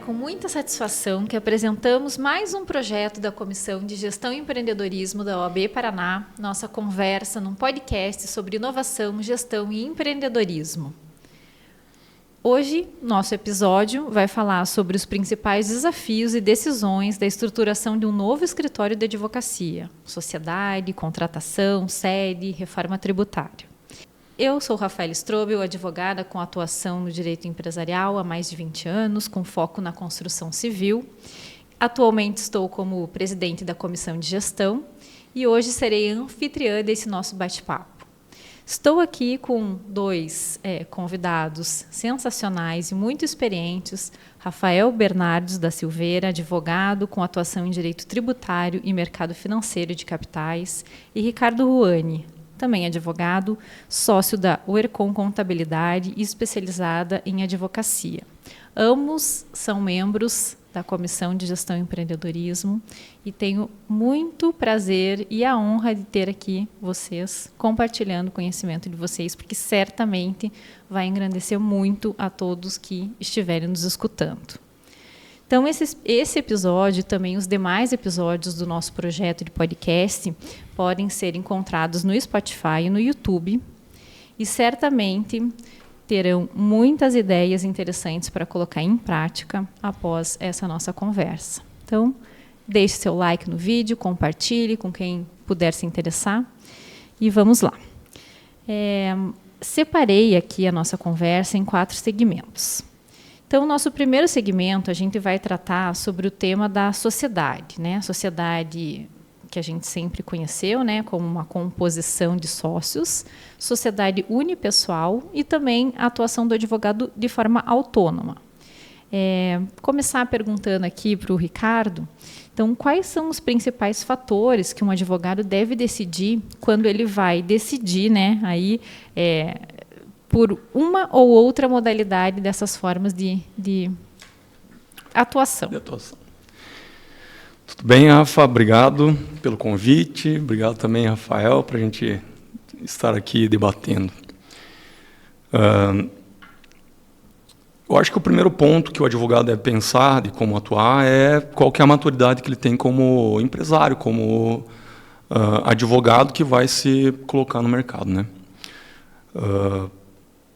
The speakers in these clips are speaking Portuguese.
com muita satisfação que apresentamos mais um projeto da Comissão de Gestão e Empreendedorismo da OAB Paraná, nossa conversa num podcast sobre inovação, gestão e empreendedorismo. Hoje, nosso episódio vai falar sobre os principais desafios e decisões da estruturação de um novo escritório de advocacia, sociedade, contratação, sede, reforma tributária. Eu sou Rafaela Strobel, advogada com atuação no direito empresarial há mais de 20 anos, com foco na construção civil. Atualmente estou como presidente da Comissão de Gestão e hoje serei anfitriã desse nosso bate-papo. Estou aqui com dois convidados sensacionais e muito experientes, Rafael Bernardes da Silveira, advogado com atuação em direito tributário e mercado financeiro de capitais, e Ricardo Ruani, também advogado, sócio da Uercom Contabilidade e especializada em advocacia. Ambos são membros da Comissão de Gestão e Empreendedorismo e tenho muito prazer e a honra de ter aqui vocês, compartilhando o conhecimento de vocês, porque certamente vai engrandecer muito a todos que estiverem nos escutando. Então, esse episódio e também os demais episódios do nosso projeto de podcast podem ser encontrados no Spotify e no YouTube e certamente terão muitas ideias interessantes para colocar em prática após essa nossa conversa. Então, deixe seu like no vídeo, compartilhe com quem puder se interessar e vamos lá. Separei aqui a nossa conversa em 4 segmentos. Então, nosso primeiro segmento, a gente vai tratar sobre o tema da sociedade, né? A sociedade que a gente sempre conheceu, né, como uma composição de sócios, sociedade unipessoal e também a atuação do advogado de forma autônoma. Começar perguntando aqui para o Ricardo, então, quais são os principais fatores que um advogado deve decidir quando ele vai decidir, né, aí, por uma ou outra modalidade dessas formas de atuação. Tudo bem, Rafa? Obrigado pelo convite. Obrigado também, Rafael, para a gente estar aqui debatendo. Eu acho que o primeiro ponto que o advogado deve pensar de como atuar é qual que é a maturidade que ele tem como empresário, como advogado que vai se colocar no mercado, né?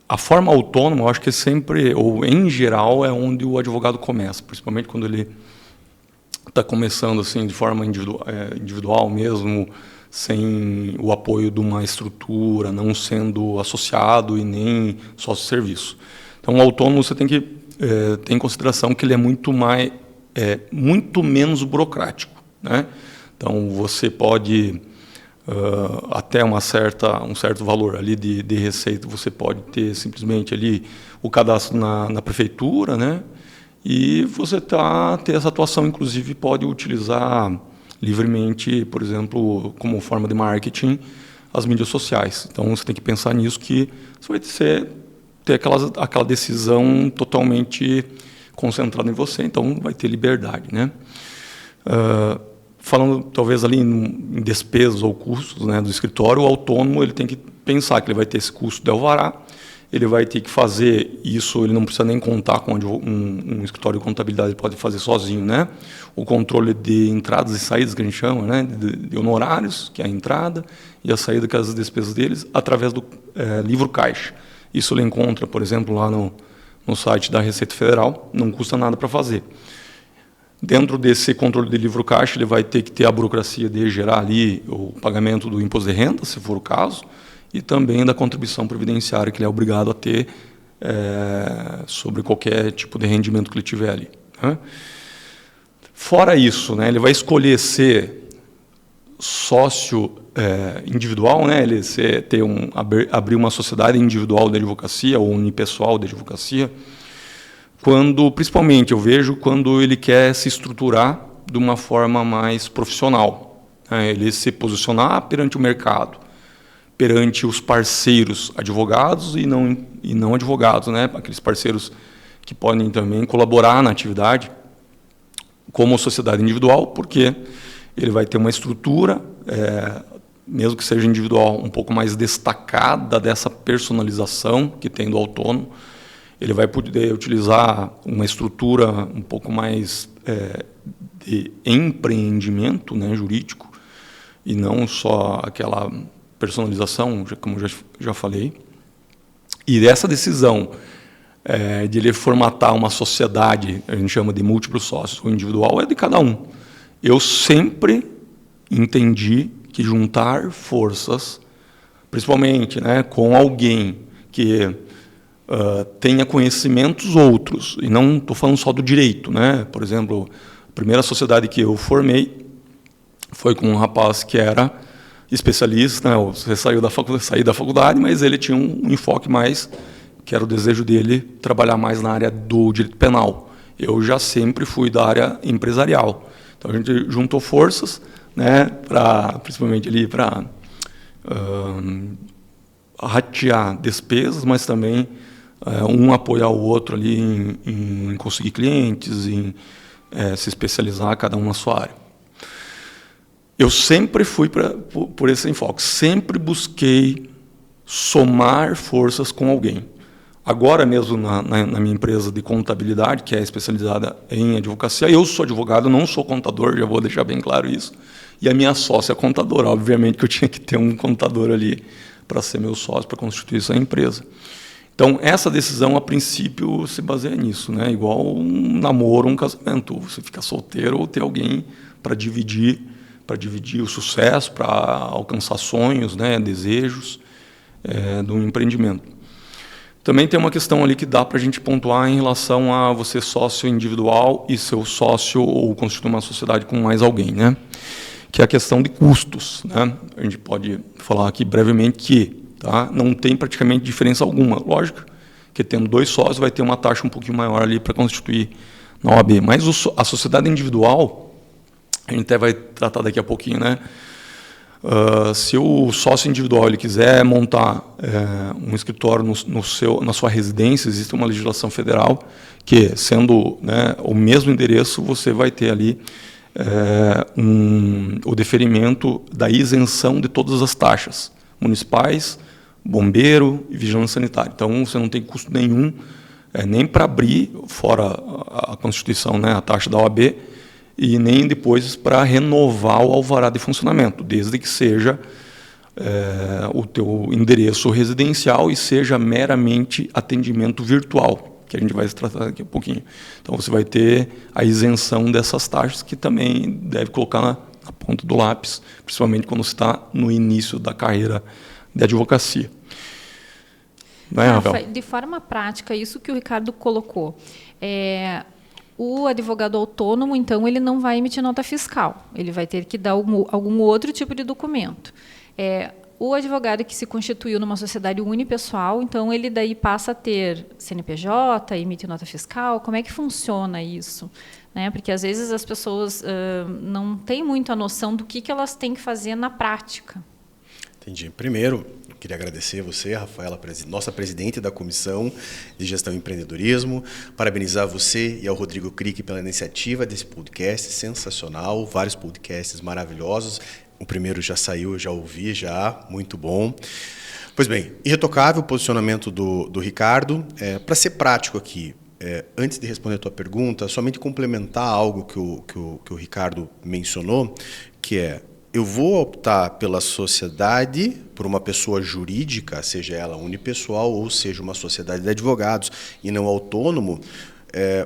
A forma autônoma, eu acho que sempre, ou em geral, é onde o advogado começa, principalmente quando ele está começando assim de forma individual mesmo, sem o apoio de uma estrutura, não sendo associado e nem sócio-serviço. Então, o autônomo você tem que ter em consideração que ele é muito menos burocrático, né? Então, você pode até um certo valor ali de receita, você pode ter simplesmente ali o cadastro na prefeitura, né? E você ter essa atuação, inclusive, pode utilizar livremente, por exemplo, como forma de marketing, as mídias sociais. Então, você tem que pensar nisso, que você vai ter aquela decisão totalmente concentrada em você, então vai ter liberdade, né? Falando talvez ali em despesas ou custos, né, do escritório, o autônomo ele tem que pensar que ele vai ter esse custo de alvará, ele vai ter que fazer isso, ele não precisa nem contar com um escritório de contabilidade, ele pode fazer sozinho, né? O controle de entradas e saídas, que a gente chama, né, de honorários, que é a entrada, e a saída, que é as despesas deles, através do livro caixa. Isso ele encontra, por exemplo, lá no site da Receita Federal, não custa nada para fazer. Dentro desse controle de livro caixa, ele vai ter que ter a burocracia de gerar ali o pagamento do imposto de renda, se for o caso, e também da contribuição previdenciária que ele é obrigado a ter sobre qualquer tipo de rendimento que ele tiver ali, né? Fora isso, né, ele vai escolher ser sócio individual, né, ele abrir uma sociedade individual de advocacia ou unipessoal de advocacia, principalmente eu vejo quando ele quer se estruturar de uma forma mais profissional, né? Ele se posicionar perante o mercado, perante os parceiros advogados e não advogados, né? Aqueles parceiros que podem também colaborar na atividade como sociedade individual, porque ele vai ter uma estrutura, mesmo que seja individual, um pouco mais destacada dessa personalização que tem do autônomo. ele vai poder utilizar uma estrutura um pouco mais de empreendimento, né, jurídico, e não só aquela personalização, como já falei. E essa decisão de ele formatar uma sociedade, a gente chama de múltiplos sócios ou individual, é de cada um. Eu sempre entendi que juntar forças, principalmente, né, com alguém que tenha conhecimentos outros, e não estou falando só do direito, né? Por exemplo, a primeira sociedade que eu formei foi com um rapaz que era especialista, né? Você saí da faculdade, mas ele tinha um enfoque mais, que era o desejo dele trabalhar mais na área do direito penal. Eu já sempre fui da área empresarial. Então a gente juntou forças, né, principalmente ali para ratear despesas, mas também um apoiar o outro ali em conseguir clientes, em se especializar, cada um na sua área. Eu sempre fui por esse enfoque, sempre busquei somar forças com alguém. Agora mesmo na minha empresa de contabilidade, que é especializada em advocacia, eu sou advogado, não sou contador, já vou deixar bem claro isso, e a minha sócia é contadora. Obviamente que eu tinha que ter um contador ali para ser meu sócio, para constituir essa empresa. Então, essa decisão, a princípio, se baseia nisso, né? Igual um namoro, um casamento. Você fica solteiro ou ter alguém para dividir o sucesso, para alcançar sonhos, né, desejos do empreendimento. Também tem uma questão ali que dá para a gente pontuar em relação a você sócio individual e seu sócio ou constituir uma sociedade com mais alguém, né? Que é a questão de custos, né? A gente pode falar aqui brevemente que não tem praticamente diferença alguma. Lógico que tendo 2 sócios vai ter uma taxa um pouquinho maior ali para constituir na OAB. Mas a sociedade individual, a gente até vai tratar daqui a pouquinho, né? Se o sócio individual ele quiser montar um escritório na sua residência, existe uma legislação federal que, sendo, né, o mesmo endereço, você vai ter ali o deferimento da isenção de todas as taxas municipais, bombeiro e vigilância sanitária. Então, você não tem custo nenhum, nem para abrir, fora a Constituição, né, a taxa da OAB, e nem depois para renovar o alvará de funcionamento, desde que seja o teu endereço residencial e seja meramente atendimento virtual, que a gente vai tratar daqui a pouquinho. Então, você vai ter a isenção dessas taxas, que também deve colocar na ponta do lápis, principalmente quando você está no início da carreira de advocacia. Não é, Rafael? De forma prática, isso que o Ricardo colocou. O advogado autônomo, então, ele não vai emitir nota fiscal. Ele vai ter que dar algum outro tipo de documento. O advogado que se constituiu numa sociedade unipessoal, então, ele daí passa a ter CNPJ, emite nota fiscal. Como é que funciona isso? Né? Porque, às vezes, as pessoas não têm muito a noção do que elas têm que fazer na prática. Entendi. Primeiro, eu queria agradecer você, Rafaela, nossa presidente da Comissão de Gestão e Empreendedorismo, parabenizar você e ao Rodrigo Crick pela iniciativa desse podcast sensacional, vários podcasts maravilhosos. O primeiro já saiu, eu já ouvi, muito bom. Pois bem, irretocável o posicionamento do Ricardo. Para ser prático aqui, antes de responder a tua pergunta, somente complementar algo que o Ricardo mencionou, que eu vou optar pela sociedade, por uma pessoa jurídica, seja ela unipessoal ou seja uma sociedade de advogados e não autônomo,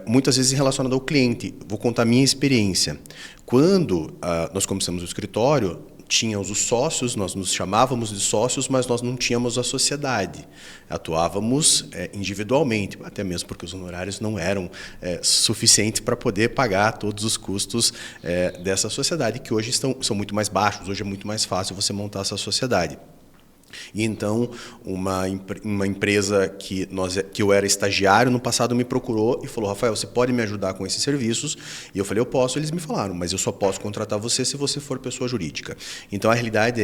muitas vezes relacionado ao cliente. Vou contar a minha experiência. Quando nós começamos o escritório, tínhamos os sócios, nós nos chamávamos de sócios, mas nós não tínhamos a sociedade. Atuávamos individualmente, até mesmo porque os honorários não eram suficientes para poder pagar todos os custos dessa sociedade, que hoje são muito mais baixos, hoje é muito mais fácil você montar essa sociedade. E então, uma empresa que eu era estagiário no passado me procurou e falou: Rafael, você pode me ajudar com esses serviços? E eu falei: eu posso. Eles me falaram: mas eu só posso contratar você se você for pessoa jurídica. Então, a realidade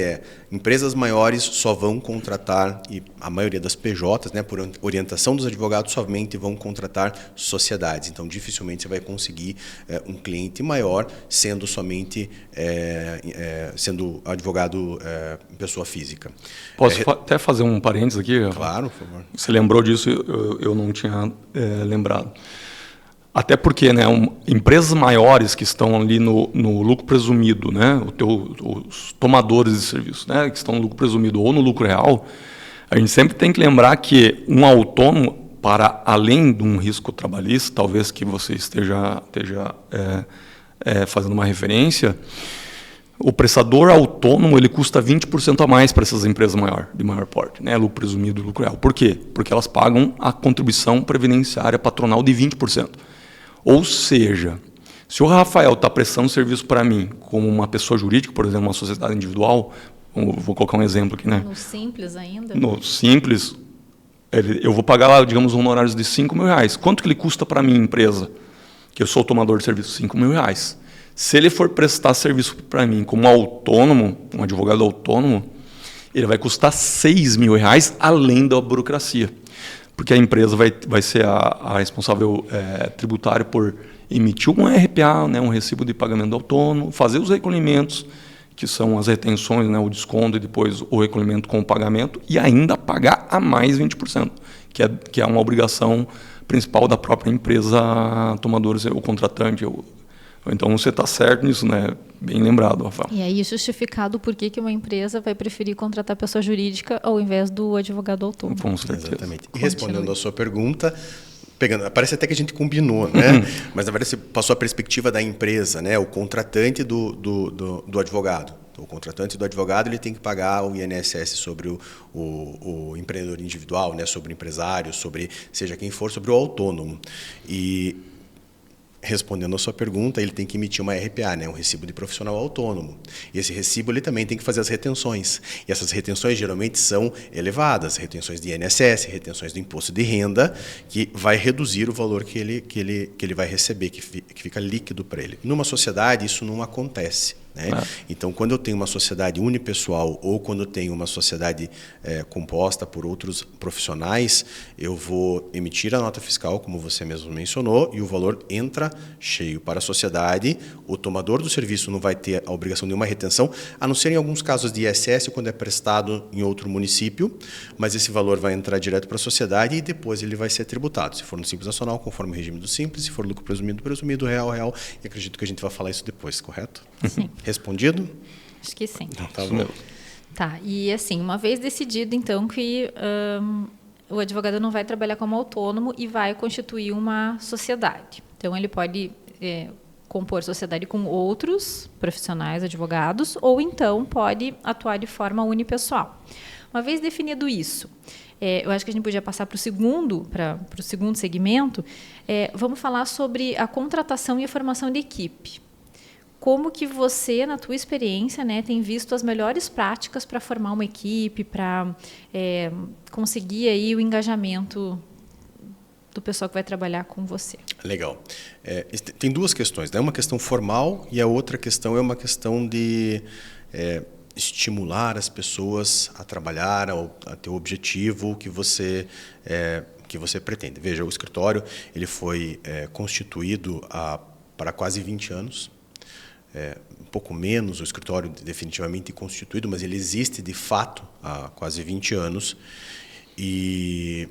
empresas maiores só vão contratar, e a maioria das PJs, né, por orientação dos advogados, somente vão contratar sociedades. Então, dificilmente você vai conseguir um cliente maior sendo somente sendo advogado pessoa física. Posso até fazer um parênteses aqui? Claro, por favor. Você lembrou disso, eu não tinha lembrado. Até porque, né, empresas maiores que estão ali no lucro presumido, né, os tomadores de serviço, né, que estão no lucro presumido ou no lucro real, a gente sempre tem que lembrar que um autônomo, para além de um risco trabalhista, talvez que você esteja fazendo uma referência, o prestador autônomo ele custa 20% a mais para essas empresas de maior porte, né, lucro presumido e lucro real. Por quê? Porque elas pagam a contribuição previdenciária patronal de 20%. Ou seja, se o Rafael está prestando serviço para mim como uma pessoa jurídica, por exemplo, uma sociedade individual, vou colocar um exemplo aqui, né? No Simples ainda? No Simples, eu vou pagar lá, digamos, honorários de R$5.000. Quanto que ele custa para a minha empresa? Que eu sou o tomador de serviço, R$5.000. Se ele for prestar serviço para mim como autônomo, um advogado autônomo, ele vai custar R$6.000, além da burocracia. Porque a empresa vai ser a responsável tributária por emitir um RPA, né, um recibo de pagamento autônomo, fazer os recolhimentos, que são as retenções, né, o desconto e depois o recolhimento com o pagamento, e ainda pagar a mais 20%, que é uma obrigação principal da própria empresa tomadora, o contratante. Então você está certo nisso, né? Bem lembrado, Rafael. E aí justificado por que uma empresa vai preferir contratar pessoa jurídica ao invés do advogado autônomo. Com certeza. Exatamente. E respondendo à sua pergunta, parece até que a gente combinou, né? Mas na verdade você passou a perspectiva da empresa, né? O contratante do advogado. O contratante do advogado ele tem que pagar o INSS sobre o empreendedor individual, né? Sobre o empresário, sobre seja quem for, sobre o autônomo. E respondendo à sua pergunta, ele tem que emitir uma RPA, né, um recibo de profissional autônomo. E esse recibo ele também tem que fazer as retenções. E essas retenções geralmente são elevadas, retenções de INSS, retenções do imposto de renda, que vai reduzir o valor que ele vai receber, que fica líquido para ele. Numa sociedade, isso não acontece. Né? Então, quando eu tenho uma sociedade unipessoal ou quando eu tenho uma sociedade composta por outros profissionais, eu vou emitir a nota fiscal, como você mesmo mencionou, e o valor entra cheio para a sociedade. O tomador do serviço não vai ter a obrigação de nenhuma retenção, a não ser em alguns casos de ISS, quando é prestado em outro município, mas esse valor vai entrar direto para a sociedade e depois ele vai ser tributado. Se for no Simples Nacional, conforme o regime do Simples, se for lucro presumido, real, e acredito que a gente vai falar isso depois, correto? Sim. Respondido? Acho que sim. Tá bom. Tá, e assim, uma vez decidido, então, que o advogado não vai trabalhar como autônomo e vai constituir uma sociedade. Então, ele pode compor sociedade com outros profissionais, advogados, ou então pode atuar de forma unipessoal. Uma vez definido isso, eu acho que a gente podia passar para o segundo segmento, vamos falar sobre a contratação e a formação de equipe. Como que você, na tua experiência, né, tem visto as melhores práticas para formar uma equipe, para conseguir aí o engajamento do pessoal que vai trabalhar com você? Legal. Tem duas questões, né? Uma questão formal e a outra questão é uma questão de estimular as pessoas a trabalhar, a ter o objetivo que você pretende. Veja, o escritório ele foi constituído para quase 20 anos. Um pouco menos o escritório definitivamente constituído, mas ele existe de fato há quase 20 anos. E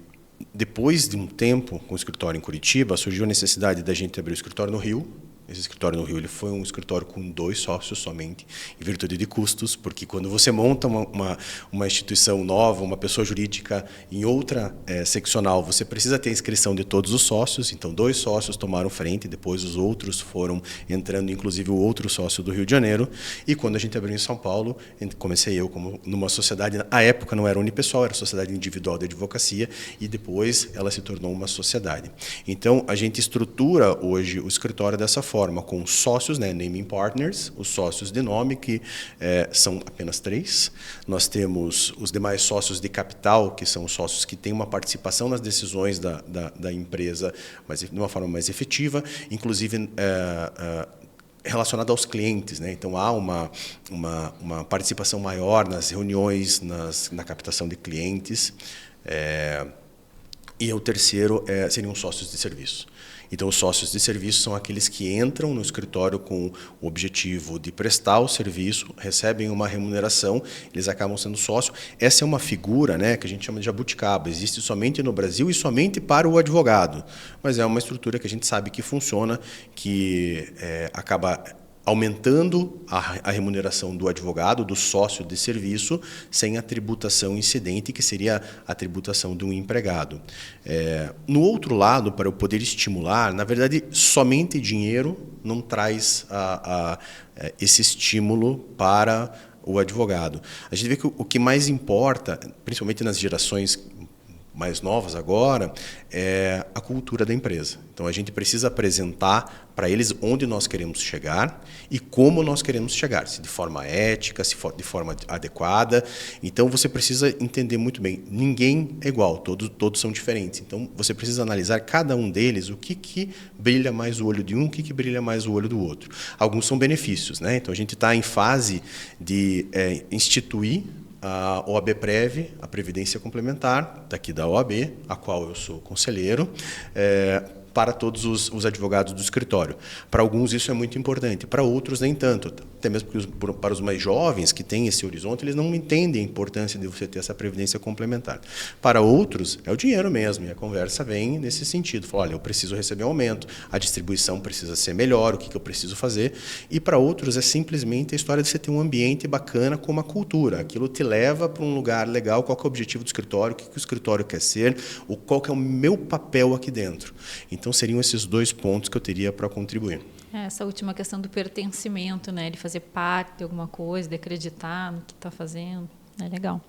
depois de um tempo com o escritório em Curitiba, surgiu a necessidade da gente abrir o escritório no Rio. Esse escritório no Rio ele foi um escritório com 2 sócios somente, em virtude de custos, porque quando você monta uma instituição nova, uma pessoa jurídica em outra seccional, você precisa ter a inscrição de todos os sócios, então 2 sócios tomaram frente, depois os outros foram entrando, inclusive o outro sócio do Rio de Janeiro, e quando a gente abriu em São Paulo, comecei eu como numa sociedade, à época não era unipessoal, era sociedade individual de advocacia, e depois ela se tornou uma sociedade. Então, a gente estrutura hoje o escritório dessa forma, com sócios, né, naming partners, os sócios de nome, que são apenas 3. Nós temos os demais sócios de capital, que são sócios que têm uma participação nas decisões da empresa, mas de uma forma mais efetiva, inclusive relacionado aos clientes, né? Então há uma participação maior nas reuniões, na captação de clientes. E o terceiro seriam sócios de serviço. Então, os sócios de serviço são aqueles que entram no escritório com o objetivo de prestar o serviço, recebem uma remuneração, eles acabam sendo sócio. Essa é uma figura, né, que a gente chama de jabuticaba. Existe somente no Brasil e somente para o advogado. Mas é uma estrutura que a gente sabe que funciona, que acaba aumentando a remuneração do advogado, do sócio de serviço, sem a tributação incidente, que seria a tributação de um empregado. No outro lado, para eu poder estimular, na verdade, somente dinheiro não traz esse estímulo para o advogado. A gente vê que o que mais importa, principalmente nas gerações mais novas agora, é a cultura da empresa. Então, a gente precisa apresentar para eles onde nós queremos chegar e como nós queremos chegar, se de forma ética, se de forma adequada. Então, você precisa entender muito bem, ninguém é igual, todos são diferentes. Então, você precisa analisar cada um deles, o que brilha mais o olho de um, o que brilha mais o olho do outro. Alguns são benefícios, né? Então, a gente está em fase de instituir a OABPrev, a Previdência Complementar, daqui da OAB, a qual eu sou conselheiro, para todos os advogados do escritório. Para alguns isso é muito importante, para outros nem tanto. Até mesmo para os mais jovens que têm esse horizonte, eles não entendem a importância de você ter essa previdência complementar. Para outros, é o dinheiro mesmo, e a conversa vem nesse sentido. Fala, olha, eu preciso receber um aumento, a distribuição precisa ser melhor, o que eu preciso fazer. E para outros é simplesmente a história de você ter um ambiente bacana com uma cultura. Aquilo te leva para um lugar legal, qual que é o objetivo do escritório, o que o escritório quer ser, qual que é o meu papel aqui dentro. Então, seriam esses dois pontos que eu teria para contribuir. Essa última questão do pertencimento, né? De fazer parte de alguma coisa, de acreditar no que está fazendo. É legal.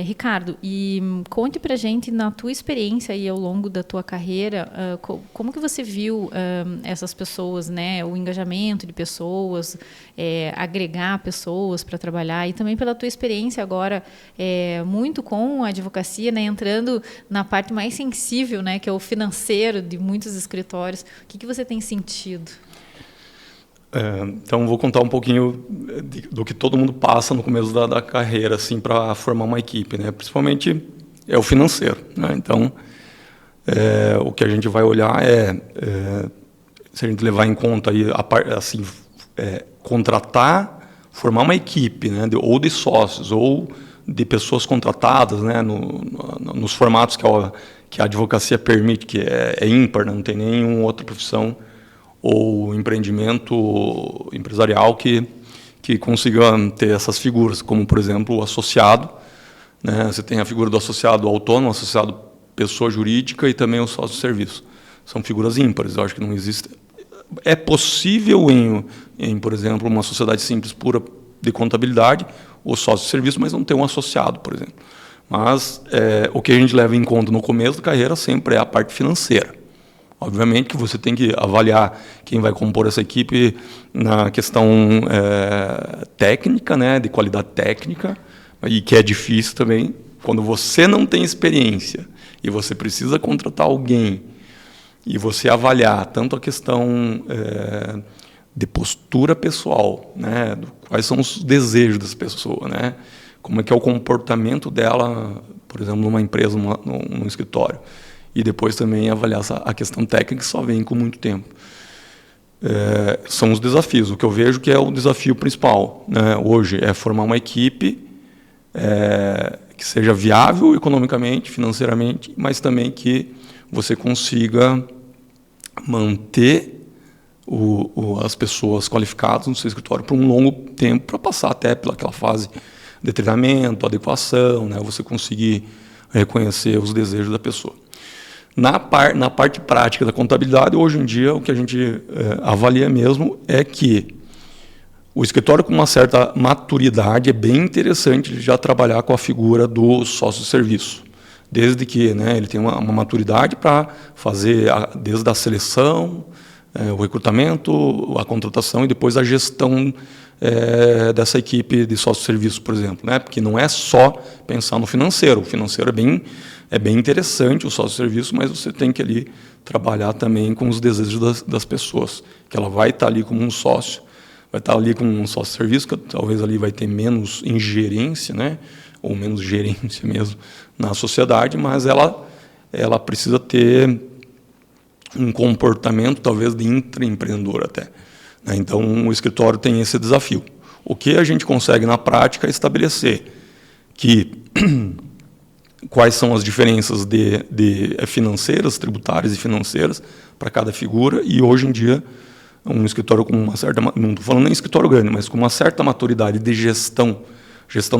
Ricardo, e conte pra gente, na tua experiência aí ao longo da tua carreira, como que você viu essas pessoas, né? O engajamento de pessoas, agregar pessoas para trabalhar, e também pela tua experiência agora muito com a advocacia, né? Entrando na parte mais sensível, né? Que é o financeiro de muitos escritórios. O que você tem sentido? Então, vou contar um pouquinho do que todo mundo passa no começo da carreira, assim, para formar uma equipe, né? Principalmente é o financeiro, né? Então, o que a gente vai olhar se a gente levar em conta aí assim, contratar, formar uma equipe, né? Ou de sócios ou de pessoas contratadas, né? Nos formatos que a advocacia permite, que é ímpar, né? Não tem nenhuma outra profissão ou empreendimento empresarial que consiga ter essas figuras, como, por exemplo, o associado, né? Você tem a figura do associado autônomo, associado pessoa jurídica e também o sócio de serviço. São figuras ímpares, eu acho que não existe. É possível em, por exemplo, uma sociedade simples pura de contabilidade, o sócio de serviço, mas não ter um associado, por exemplo. Mas o que a gente leva em conta no começo da carreira sempre é a parte financeira. Obviamente que você tem que avaliar quem vai compor essa equipe na questão técnica, né, de qualidade técnica, e que é difícil também. Quando você não tem experiência e você precisa contratar alguém e você avaliar tanto a questão de postura pessoal, né, quais são os desejos das pessoas, né, como é que é o comportamento dela, por exemplo, numa empresa, num escritório. E depois também avaliar a questão técnica, que só vem com muito tempo. São os desafios. O que eu vejo que é o desafio principal, né, hoje é formar uma equipe que seja viável economicamente, financeiramente, mas também que você consiga manter as pessoas qualificadas no seu escritório por um longo tempo, para passar até pelaquela fase de treinamento, adequação, né, você conseguir reconhecer os desejos da pessoa. Na parte prática da contabilidade, hoje em dia, o que a gente avalia mesmo é que o escritório com uma certa maturidade é bem interessante já trabalhar com a figura do sócio de serviço, desde que, né, ele tem uma maturidade para fazer desde a seleção, o recrutamento, a contratação e depois a gestão dessa equipe de sócio de serviço, por exemplo, né? Porque não é só pensar no financeiro. O financeiro é bem interessante, o sócio de serviço, mas você tem que ali trabalhar também com os desejos das pessoas, que ela vai estar ali como um sócio, vai estar ali como um sócio de serviço, que talvez ali vai ter menos ingerência, né? Ou menos gerência mesmo na sociedade, mas ela precisa ter um comportamento talvez de intraempreendedor até, né? Então o escritório tem esse desafio. O que a gente consegue na prática é estabelecer que quais são as diferenças financeiras, tributárias e financeiras para cada figura, e hoje em dia um escritório com uma certa, não estou falando nem escritório grande, mas com uma certa maturidade de gestão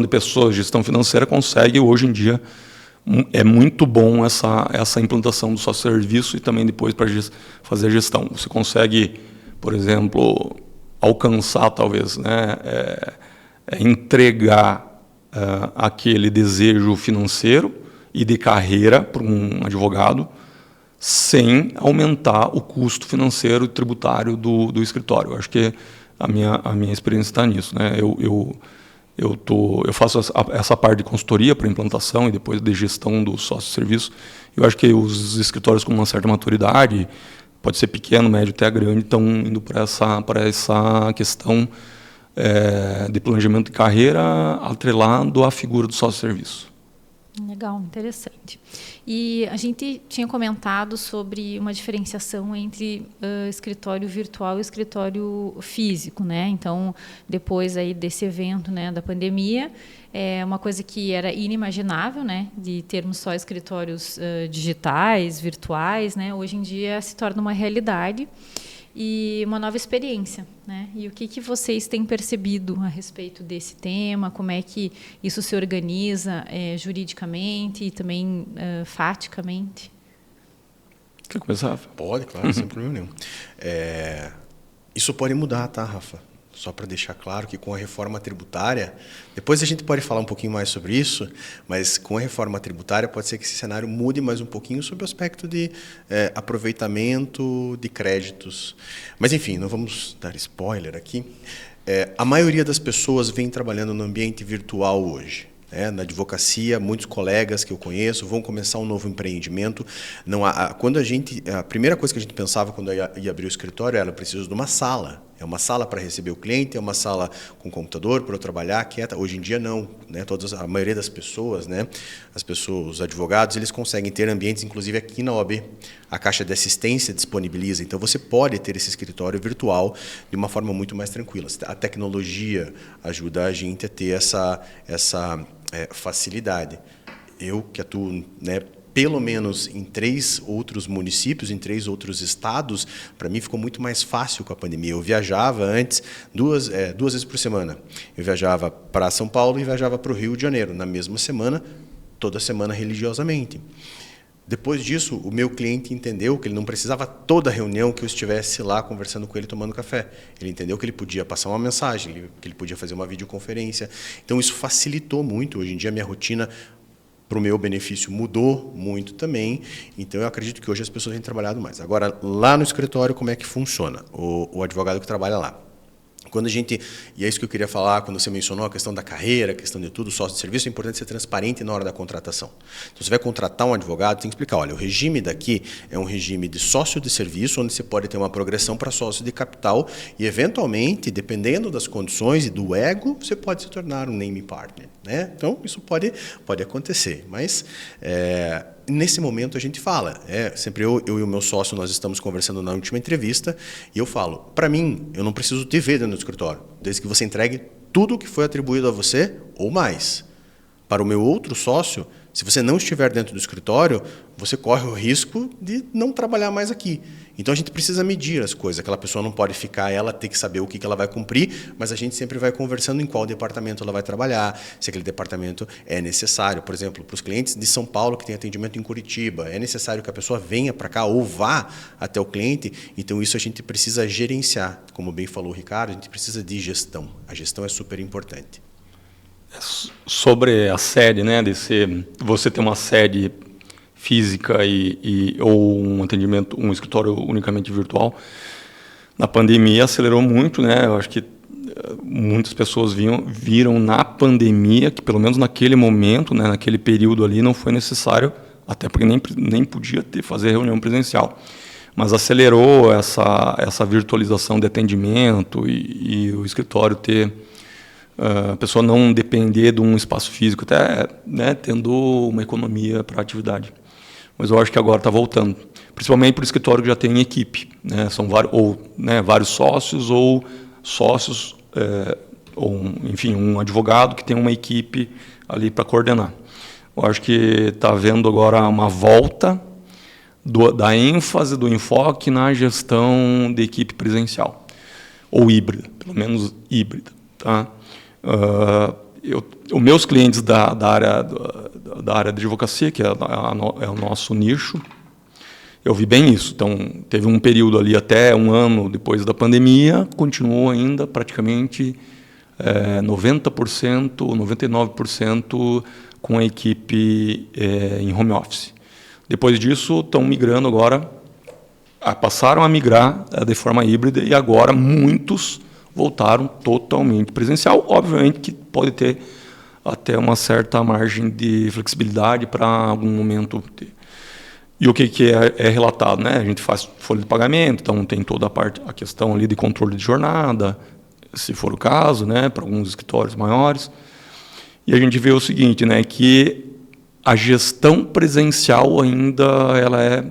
de pessoas, gestão financeira, consegue hoje em dia, é muito bom essa implantação do sócio-serviço e também depois para fazer a gestão. Você consegue, por exemplo, alcançar talvez, né, entregar aquele desejo financeiro e de carreira para um advogado sem aumentar o custo financeiro e tributário do escritório. Eu acho que a minha experiência está nisso, né? Eu faço essa parte de consultoria para implantação e depois de gestão do sócio-serviço. Eu acho que os escritórios com uma certa maturidade, pode ser pequeno, médio até grande, estão indo para essa questão de planejamento de carreira atrelado à figura do sócio-serviço. Legal, interessante. E a gente tinha comentado sobre uma diferenciação entre escritório virtual e escritório físico, né? Então, depois aí desse evento, né, da pandemia, é uma coisa que era inimaginável, né, de termos só escritórios digitais, virtuais, né? Hoje em dia se torna uma realidade e uma nova experiência, né? E o que vocês têm percebido a respeito desse tema? Como é que isso se organiza juridicamente e também faticamente? Quer começar, Rafa? Pode, claro, sem problema nenhum. Isso pode mudar, tá, Rafa? Só para deixar claro que com a reforma tributária, depois a gente pode falar um pouquinho mais sobre isso, mas com a reforma tributária pode ser que esse cenário mude mais um pouquinho sobre o aspecto de aproveitamento de créditos. Mas, enfim, não vamos dar spoiler aqui. A maioria das pessoas vem trabalhando no ambiente virtual hoje. Na advocacia, muitos colegas que eu conheço vão começar um novo empreendimento. A primeira coisa que a gente pensava quando ia abrir o escritório era: preciso de uma sala. É uma sala para receber o cliente, é uma sala com computador para eu trabalhar quieta. Hoje em dia não, né? A maioria das pessoas, né? Os advogados, eles conseguem ter ambientes, inclusive aqui na OAB. A Caixa de Assistência disponibiliza, então você pode ter esse escritório virtual de uma forma muito mais tranquila. A tecnologia ajuda a gente a ter essa facilidade. Eu que atuo, né, pelo menos em 3 outros municípios, em 3 outros estados, para mim ficou muito mais fácil com a pandemia. Eu viajava antes 2 vezes por semana. Eu viajava para São Paulo e viajava para o Rio de Janeiro, na mesma semana, toda semana religiosamente. Depois disso, o meu cliente entendeu que ele não precisava toda reunião que eu estivesse lá conversando com ele, tomando café. Ele entendeu que ele podia passar uma mensagem, que ele podia fazer uma videoconferência. Então, isso facilitou muito. Hoje em dia, a minha rotina, para o meu benefício, mudou muito também. Então, eu acredito que hoje as pessoas têm trabalhado mais. Agora, lá no escritório, como é que funciona? O advogado que trabalha lá. Quando a gente, e é isso que eu queria falar, quando você mencionou a questão da carreira, a questão de tudo, sócio de serviço, é importante ser transparente na hora da contratação. Então, você vai contratar um advogado, tem que explicar: olha, o regime daqui é um regime de sócio de serviço, onde você pode ter uma progressão para sócio de capital e, eventualmente, dependendo das condições e do ego, você pode se tornar um name partner, né? Então, isso pode acontecer, mas nesse momento a gente fala, sempre eu e o meu sócio, nós estamos conversando na última entrevista, e eu falo: para mim, eu não preciso te ver dentro do escritório, desde que você entregue tudo o que foi atribuído a você ou mais. Para o meu outro sócio, se você não estiver dentro do escritório, você corre o risco de não trabalhar mais aqui. Então, a gente precisa medir as coisas. Aquela pessoa não pode ficar, ela tem que saber o que ela vai cumprir, mas a gente sempre vai conversando em qual departamento ela vai trabalhar, se aquele departamento é necessário. Por exemplo, para os clientes de São Paulo que têm atendimento em Curitiba, é necessário que a pessoa venha para cá ou vá até o cliente. Então, isso a gente precisa gerenciar. Como bem falou o Ricardo, a gente precisa de gestão. A gestão é super importante. Sobre a sede, né, você ter uma sede física ou um atendimento, um escritório unicamente virtual, na pandemia acelerou muito, né? Eu acho que muitas pessoas viram na pandemia que, pelo menos naquele momento, né, naquele período ali, não foi necessário, até porque nem podia fazer reunião presencial, mas acelerou essa virtualização de atendimento e o escritório ter a pessoa não depender de um espaço físico, até, né, tendo uma economia para a atividade. mas eu acho que agora está voltando. Principalmente para o escritório que já tem equipe, né? São vários sócios ou enfim, um advogado que tem uma equipe ali para coordenar. Eu acho que está havendo agora uma volta da ênfase, do enfoque na gestão de equipe presencial, ou híbrida, pelo menos híbrida. Tá? Os meus clientes da área de advocacia, que é o nosso nicho, eu vi bem isso. Então, teve um período ali até um ano depois da pandemia, continuou ainda praticamente 90%, 99% com a equipe em home office. Depois disso, estão migrando agora, passaram a migrar de forma híbrida e agora muitos voltaram totalmente presencial. Obviamente que pode ter até uma certa margem de flexibilidade para algum momento ter. E o que é relatado, né? A gente faz folha de pagamento, então tem toda a questão ali de controle de jornada, se for o caso, né? Para alguns escritórios maiores. E a gente vê o seguinte, né? Que a gestão presencial ainda ela é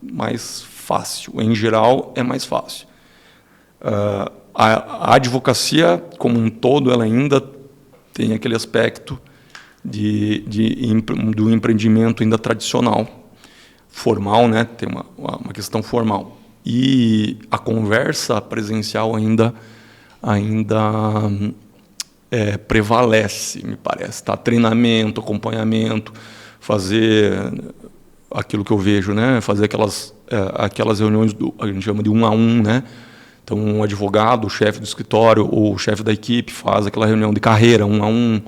mais fácil. Em geral, é mais fácil. A advocacia, como um todo, ela ainda tem aquele aspecto do empreendimento ainda tradicional, formal, né? Tem uma questão formal. E a conversa presencial ainda prevalece, me parece. Tá? Treinamento, acompanhamento, fazer aquilo que eu vejo, né? Fazer aquelas reuniões, a gente chama de 1 a 1, né? Então, um advogado, o chefe do escritório ou o chefe da equipe faz aquela reunião de carreira, 1 a 1,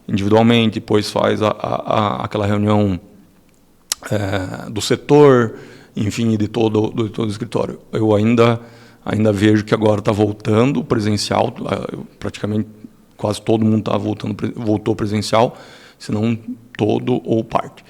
individualmente, depois faz aquela reunião do setor, enfim, de todo o escritório. Eu ainda vejo que agora está voltando presencial, praticamente quase todo mundo voltou presencial, se não todo ou parte.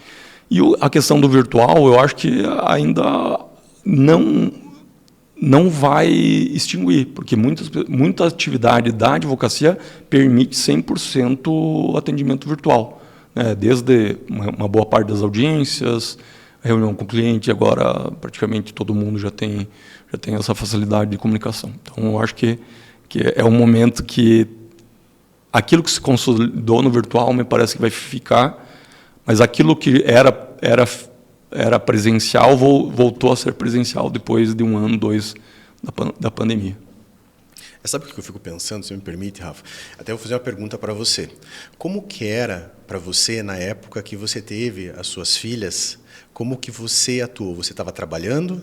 E a questão do virtual, eu acho que ainda não vai extinguir, porque muita atividade da advocacia permite 100% atendimento virtual, né? Desde uma boa parte das audiências, a reunião com o cliente, agora praticamente todo mundo já tem essa facilidade de comunicação. Então, eu acho que é um momento que aquilo que se consolidou no virtual me parece que vai ficar, mas aquilo que era presencial voltou a ser presencial depois de 1 ano, 2 da pandemia. Sabe o que eu fico pensando, se me permite, Rafa? Até vou fazer uma pergunta para você. Como que era para você na época que você teve as suas filhas? Como que você atuou? Você estava trabalhando?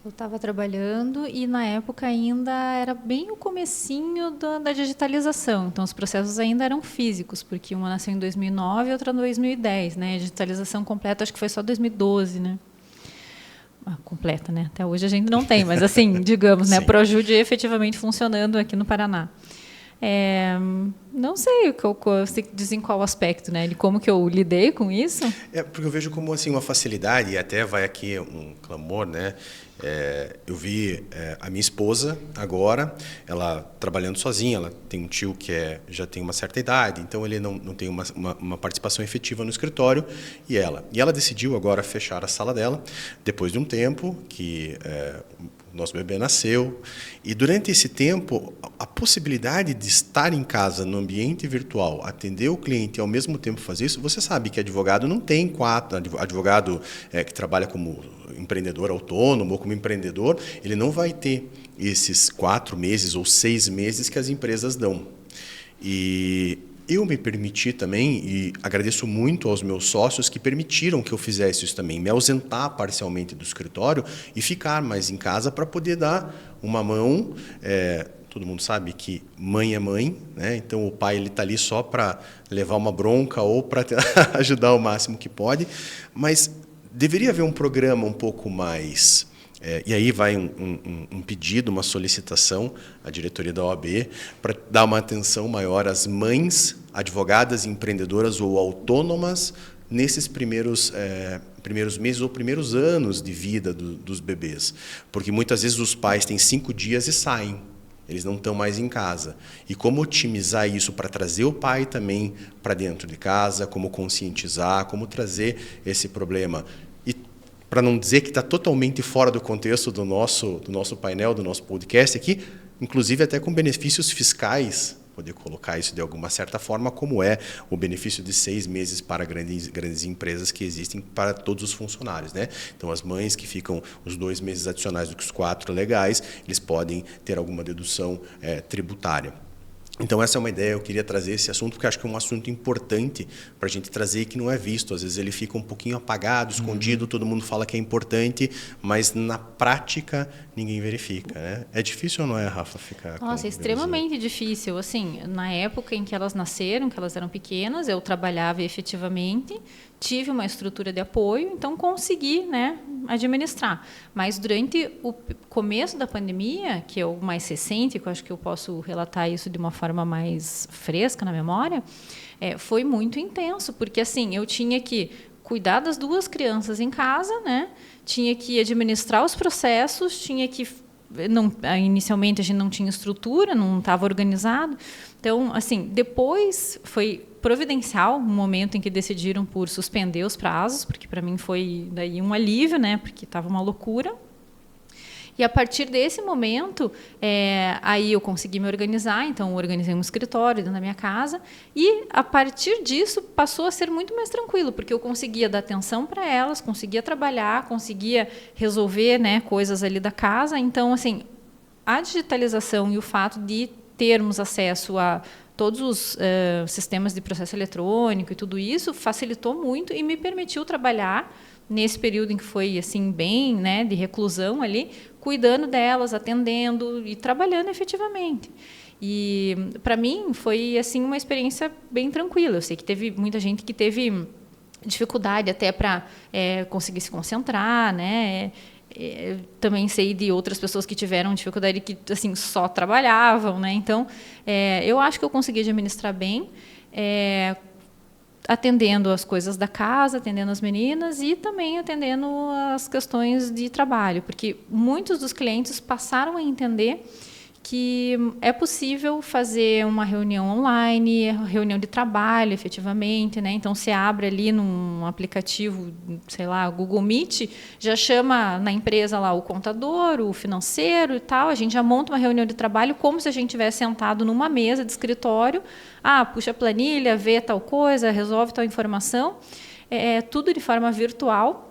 Eu estava trabalhando e, na época, ainda era bem o comecinho da digitalização. Então, os processos ainda eram físicos, porque uma nasceu em 2009 e outra em 2010. Né? A digitalização completa, acho que foi só 2012, né? Completa, né? Até hoje a gente não tem, mas assim, digamos, né? Projude efetivamente funcionando aqui no Paraná. Não sei você diz em qual aspecto, né? De como que eu lidei com isso? Porque eu vejo como assim uma facilidade, e até vai aqui um clamor, né? Eu vi a minha esposa agora, ela trabalhando sozinha, ela tem um tio que já tem uma certa idade, então ele não tem uma participação efetiva no escritório, e ela decidiu agora fechar a sala dela, depois de um tempo que nosso bebê nasceu, e durante esse tempo, a possibilidade de estar em casa, no ambiente virtual, atender o cliente e ao mesmo tempo fazer isso, você sabe que advogado não tem advogado que trabalha como empreendedor autônomo ou como empreendedor, ele não vai ter esses 4 meses ou 6 meses que as empresas dão. E eu me permiti também, e agradeço muito aos meus sócios que permitiram que eu fizesse isso também, me ausentar parcialmente do escritório e ficar mais em casa para poder dar uma mão. Todo mundo sabe que mãe é mãe, né? Então o pai está ali só para levar uma bronca ou para ajudar o máximo que pode, mas deveria haver um programa um pouco mais... e aí vai um pedido, uma solicitação à diretoria da OAB para dar uma atenção maior às mães, advogadas, empreendedoras ou autônomas nesses primeiros meses ou primeiros anos de vida dos bebês. Porque muitas vezes os pais têm 5 dias e saem. Eles não estão mais em casa. E como otimizar isso para trazer o pai também para dentro de casa, como conscientizar, como trazer esse problema. E para não dizer que está totalmente fora do contexto do nosso painel, do nosso podcast aqui, inclusive até com benefícios fiscais, poder colocar isso de alguma certa forma, como é o benefício de 6 meses para grandes empresas que existem para todos os funcionários, né? Então, as mães que ficam os 2 meses adicionais do que os 4 legais, eles podem ter alguma dedução tributária. Então, essa é uma ideia, eu queria trazer esse assunto, porque acho que é um assunto importante para a gente trazer, que não é visto. Às vezes ele fica um pouquinho apagado, escondido, todo mundo fala que é importante, mas na prática ninguém verifica, né? É difícil ou não é, Rafa, ficar Nossa, é extremamente difícil. Assim, na época em que elas nasceram, que elas eram pequenas, eu trabalhava efetivamente, tive uma estrutura de apoio, então consegui, né, administrar. Mas durante o começo da pandemia, que é o mais recente, que eu acho que eu posso relatar isso de uma forma mais fresca na memória, foi muito intenso, porque assim, eu tinha que cuidar das 2 crianças em casa, né? Tinha que administrar os processos, tinha que inicialmente a gente não tinha estrutura, não estava organizado. Então, assim, depois foi providencial um momento em que decidiram por suspender os prazos, porque para mim foi daí um alívio, né? Porque estava uma loucura. E a partir desse momento, aí eu consegui me organizar, então eu organizei um escritório dentro da minha casa, e a partir disso passou a ser muito mais tranquilo, porque eu conseguia dar atenção para elas, conseguia trabalhar, conseguia resolver, né, coisas ali da casa. Então, assim, a digitalização e o fato de termos acesso a todos os sistemas de processo eletrônico e tudo isso facilitou muito e me permitiu trabalhar nesse período em que foi assim bem, né, de reclusão ali, cuidando delas, atendendo e trabalhando efetivamente. E para mim foi assim uma experiência bem tranquila. Eu sei que teve muita gente que teve dificuldade até para conseguir se concentrar, né? Também sei de outras pessoas que tiveram dificuldade, que assim só trabalhavam, né? Então eu acho que eu consegui administrar bem, atendendo as coisas da casa, atendendo as meninas e também atendendo as questões de trabalho, porque muitos dos clientes passaram a entender que é possível fazer uma reunião online, reunião de trabalho, efetivamente, né? Então, você abre ali num aplicativo, sei lá, Google Meet, já chama na empresa lá o contador, o financeiro e tal, a gente já monta uma reunião de trabalho como se a gente estivesse sentado numa mesa de escritório, puxa a planilha, vê tal coisa, resolve tal informação, tudo de forma virtual,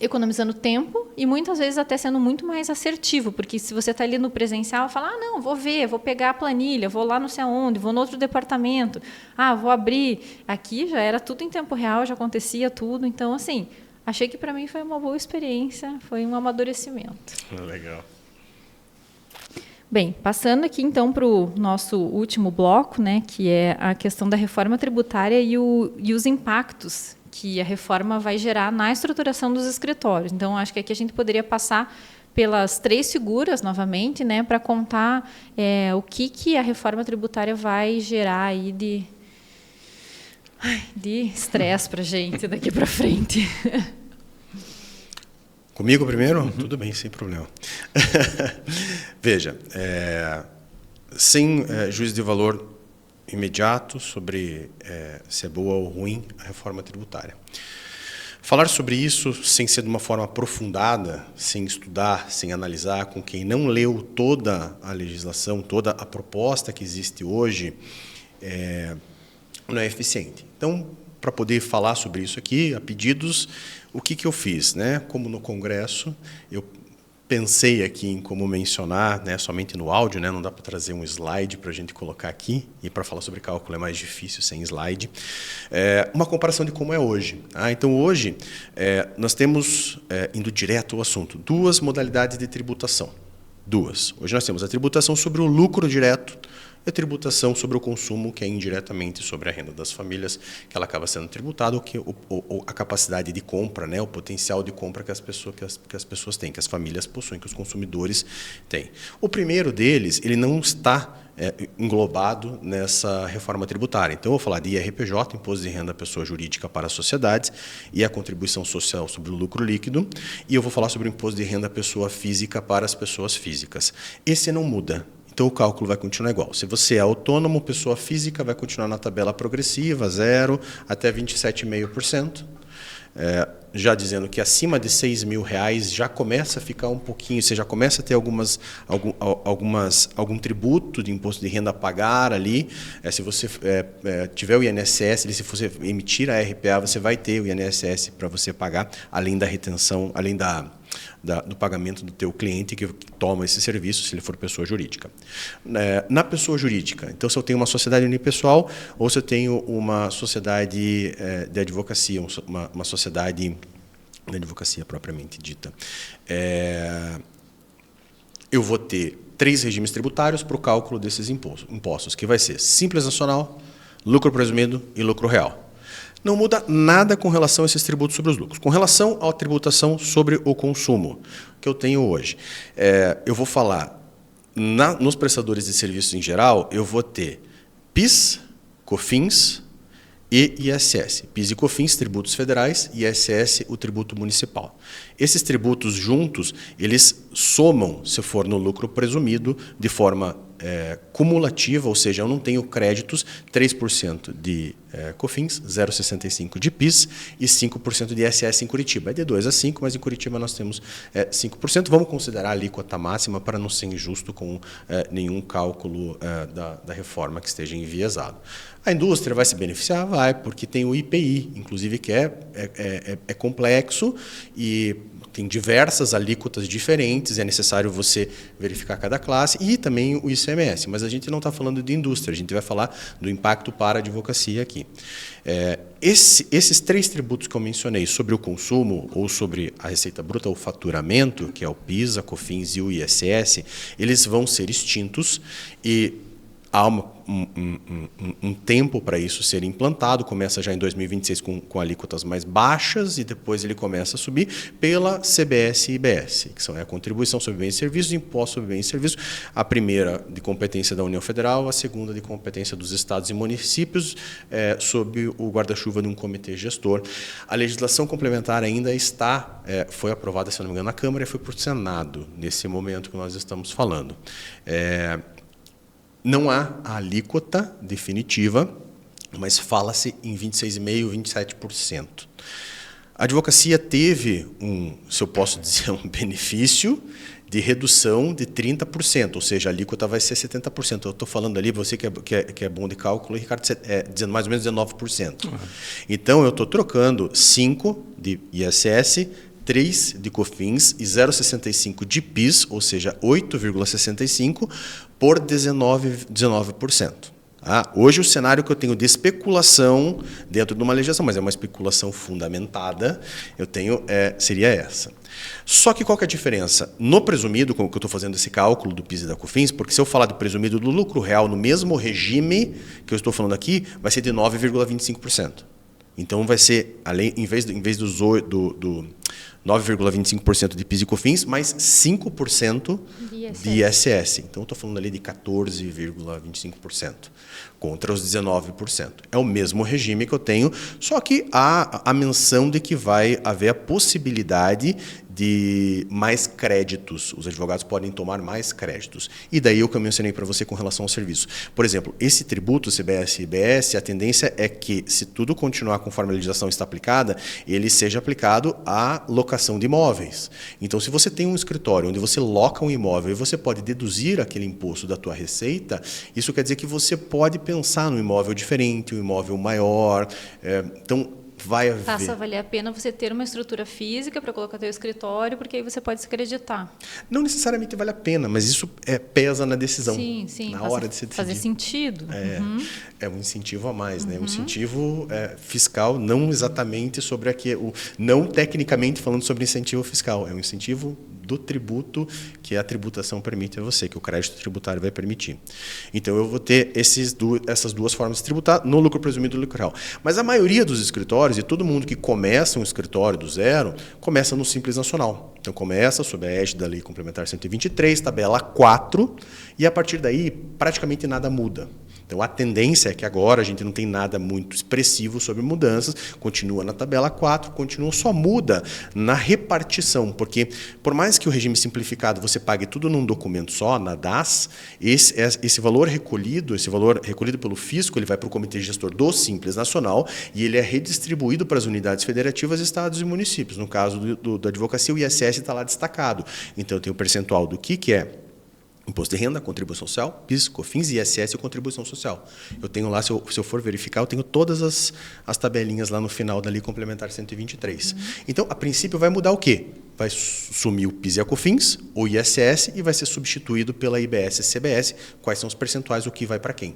economizando tempo e muitas vezes até sendo muito mais assertivo, porque se você está ali no presencial, fala, não, vou ver, vou pegar a planilha, vou lá não sei aonde, vou no outro departamento, vou abrir. Aqui já era tudo em tempo real, já acontecia tudo. Então, assim, achei que para mim foi uma boa experiência, foi um amadurecimento. Legal. Bem, passando aqui então para o nosso último bloco, né, que é a questão da reforma tributária e os impactos que a reforma vai gerar na estruturação dos escritórios. Então, acho que aqui a gente poderia passar pelas 3 figuras novamente, né, para contar o que a reforma tributária vai gerar aí de estresse para a gente daqui para frente. Comigo primeiro? Tudo bem, sem problema. Veja, sem juízo de valor imediato sobre se é boa ou ruim a reforma tributária. Falar sobre isso sem ser de uma forma aprofundada, sem estudar, sem analisar, com quem não leu toda a legislação, toda a proposta que existe hoje, não é eficiente. Então, para poder falar sobre isso aqui, a pedidos, o que eu fiz, né? Como no Congresso, eu pensei aqui em como mencionar, né, somente no áudio, né, não dá para trazer um slide para a gente colocar aqui, e para falar sobre cálculo é mais difícil sem slide, uma comparação de como é hoje. Então, hoje, nós temos, indo direto ao assunto, 2 modalidades de tributação. 2. Hoje nós temos a tributação sobre o lucro direto e a tributação sobre o consumo, que é indiretamente sobre a renda das famílias, que ela acaba sendo tributada, ou a capacidade de compra, né, o potencial de compra que as pessoas têm, que as famílias possuem, que os consumidores têm. O primeiro deles, ele não está englobado nessa reforma tributária. Então, eu vou falar de IRPJ, Imposto de Renda Pessoa Jurídica para as Sociedades, e a contribuição social sobre o lucro líquido, e eu vou falar sobre o Imposto de Renda Pessoa Física para as pessoas físicas. Esse não muda. Então, o cálculo vai continuar igual. Se você é autônomo, pessoa física, vai continuar na tabela progressiva, 0 até 27,5%. já dizendo que acima de R$6.000 já começa a ficar um pouquinho, você já começa a ter algum tributo de imposto de renda a pagar ali. Se você tiver o INSS, se você emitir a RPA, você vai ter o INSS para você pagar, além da retenção, além do pagamento do teu cliente que toma esse serviço, se ele for pessoa jurídica. Na pessoa jurídica, então, se eu tenho uma sociedade unipessoal ou se eu tenho uma sociedade de advocacia, uma sociedade de advocacia propriamente dita, eu vou ter 3 regimes tributários para o cálculo desses impostos, que vai ser Simples Nacional, lucro presumido e lucro real. Não muda nada com relação a esses tributos sobre os lucros. Com relação à tributação sobre o consumo, que eu tenho hoje, eu vou falar, nos prestadores de serviços em geral, eu vou ter PIS, COFINS e ISS. PIS e COFINS, tributos federais, e ISS, o tributo municipal. Esses tributos juntos, eles somam, se for no lucro presumido, de forma cumulativa, ou seja, eu não tenho créditos, 3% de COFINS, 0,65% de PIS e 5% de ISS em Curitiba. É de 2 a 5, mas em Curitiba nós temos 5%. Vamos considerar a alíquota máxima para não ser injusto com nenhum cálculo da reforma que esteja enviesado. A indústria vai se beneficiar? Vai, porque tem o IPI, inclusive, que é complexo e tem diversas alíquotas diferentes, é necessário você verificar cada classe, e também o ICMS, mas a gente não está falando de indústria, a gente vai falar do impacto para a advocacia aqui. Esses 3 tributos que eu mencionei sobre o consumo ou sobre a receita bruta, o faturamento, que é o PIS, a COFINS e o ISS, eles vão ser extintos e há um tempo para isso ser implantado, começa já em 2026 com alíquotas mais baixas e depois ele começa a subir pela CBS e IBS, que são a contribuição sobre bens e serviços, imposto sobre bens e serviços, a primeira de competência da União Federal, a segunda de competência dos estados e municípios, sob o guarda-chuva de um comitê gestor. A legislação complementar ainda foi aprovada, se não me engano, na Câmara e foi para o Senado, nesse momento que nós estamos falando. Não há a alíquota definitiva, mas fala-se em 26,5%, 27%. A advocacia teve se eu posso dizer, um benefício de redução de 30%, ou seja, a alíquota vai ser 70%. Eu estou falando ali, você que é bom de cálculo, Ricardo, dizendo mais ou menos 19%. Uhum. Então, eu estou trocando 5% de ISS, 3% de COFINS e 0,65% de PIS, ou seja, 8,65%, por 19%. Hoje, o cenário que eu tenho de especulação dentro de uma legislação, mas é uma especulação fundamentada, seria essa. Só que qual que é a diferença? No presumido, como que eu estou fazendo esse cálculo do PIS e da COFINS, porque se eu falar do presumido do lucro real no mesmo regime que eu estou falando aqui, vai ser de 9,25%. Então, vai ser, em vez do 9,25% de PIS e COFINS, mais 5% de ISS. Então, estou falando ali de 14,25%, contra os 19%. É o mesmo regime que eu tenho, só que há a menção de que vai haver a possibilidade de mais créditos. Os advogados podem tomar mais créditos. E daí o que eu mencionei para você com relação ao serviço. Por exemplo, esse tributo, CBS e IBS, a tendência é que, se tudo continuar conforme a legislação está aplicada, ele seja aplicado à locação de imóveis. Então, se você tem um escritório onde você loca um imóvel e você pode deduzir aquele imposto da tua receita, isso quer dizer que você pode pensar num imóvel diferente, um imóvel maior. Então, vai haver. Passa a valer a pena você ter uma estrutura física para colocar teu escritório, porque aí você pode se acreditar. Não necessariamente vale a pena, mas isso pesa na decisão. Sim, na hora de se decidir. Fazer sentido. É um incentivo a mais, né? Um incentivo fiscal, não exatamente sobre não tecnicamente falando sobre incentivo fiscal, é um incentivo do tributo que a tributação permite a você, que o crédito tributário vai permitir. Então, eu vou ter essas duas formas de tributar no lucro presumido e lucro real. Mas a maioria dos escritórios, e todo mundo que começa um escritório do zero, começa no Simples Nacional. Então, começa sob a égide da Lei Complementar 123, tabela 4, e a partir daí, praticamente nada muda. Então, a tendência é que agora a gente não tem nada muito expressivo sobre mudanças, continua na tabela 4, continua, só muda na repartição, porque por mais que o regime simplificado você pague tudo num documento só, na DAS, esse valor recolhido pelo fisco, ele vai para o Comitê Gestor do Simples Nacional e ele é redistribuído para as unidades federativas, estados e municípios. No caso da advocacia, o ISS está lá destacado. Então, tem o percentual do que é imposto de renda, contribuição social, PIS, COFINS, ISS e contribuição social. Eu tenho lá, se eu for verificar, eu tenho todas as tabelinhas lá no final da Lei Complementar 123. Então, a princípio, vai mudar o quê? Vai sumir o PIS e a COFINS, o ISS, e vai ser substituído pela IBS e CBS. Quais são os percentuais, o que vai para quem?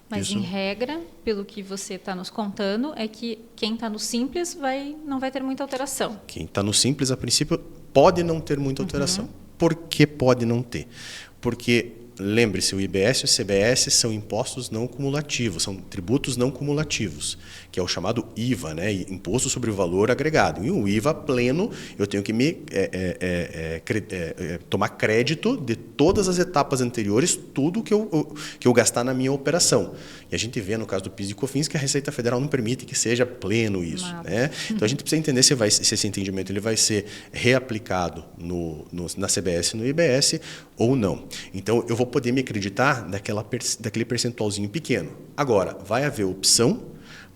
Mas, em regra, pelo que você está nos contando, é que quem está no Simples não vai ter muita alteração. Quem está no Simples, a princípio, pode não ter muita alteração. Por que pode não ter? Porque, lembre-se, o IBS e o CBS são impostos não cumulativos, são tributos não cumulativos, que é o chamado IVA, né? Imposto sobre o valor agregado. E o IVA pleno, eu tenho que tomar crédito de todas as etapas anteriores, tudo que eu gastar na minha operação. E a gente vê, no caso do PIS e COFINS, que a Receita Federal não permite que seja pleno isso. Né? Então, a gente precisa entender se esse entendimento ele vai ser reaplicado na CBS e no IBS ou não. Então, eu vou poder me acreditar daquele percentualzinho pequeno. Agora, vai haver opção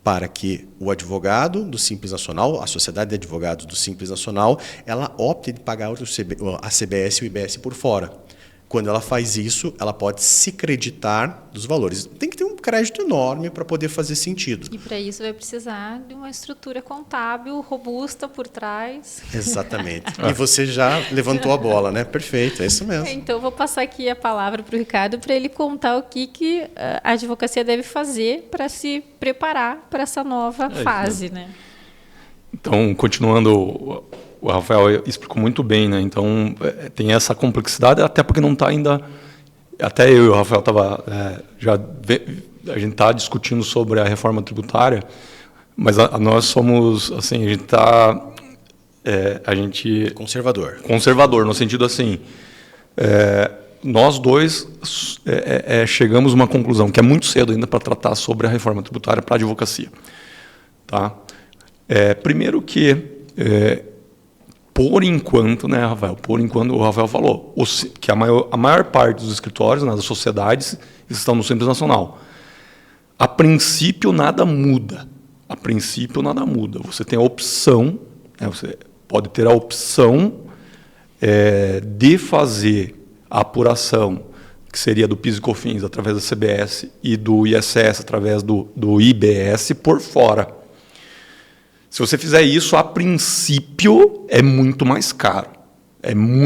para que o advogado do Simples Nacional, a Sociedade de Advogados do Simples Nacional, ela opte de pagar a CBS e o IBS por fora. Quando ela faz isso, ela pode se creditar dos valores. Tem que ter um crédito enorme para poder fazer sentido. E para isso vai precisar de uma estrutura contábil robusta por trás. Exatamente. E você já levantou a bola, né? Perfeito, é isso mesmo. Então, eu vou passar aqui a palavra para o Ricardo para ele contar o que a advocacia deve fazer para se preparar para essa nova fase, né? Então, continuando, o Rafael explicou muito bem, né? Então, tem essa complexidade, até porque não está ainda... Até eu e o Rafael a gente está discutindo sobre a reforma tributária, mas nós somos, assim, a gente conservador, no sentido assim, nós dois chegamos a uma conclusão que é muito cedo ainda para tratar sobre a reforma tributária para a advocacia. Tá? Primeiro que, por enquanto, né, Rafael? Por enquanto, o Rafael falou que a maior parte dos escritórios, das sociedades, estão no Simples Nacional. A princípio, nada muda. Você tem a opção, né, você pode ter a opção de fazer a apuração, que seria do PIS e COFINS, através da CBS, e do ISS, através do IBS, por fora. Se você fizer isso, a princípio, é muito mais caro.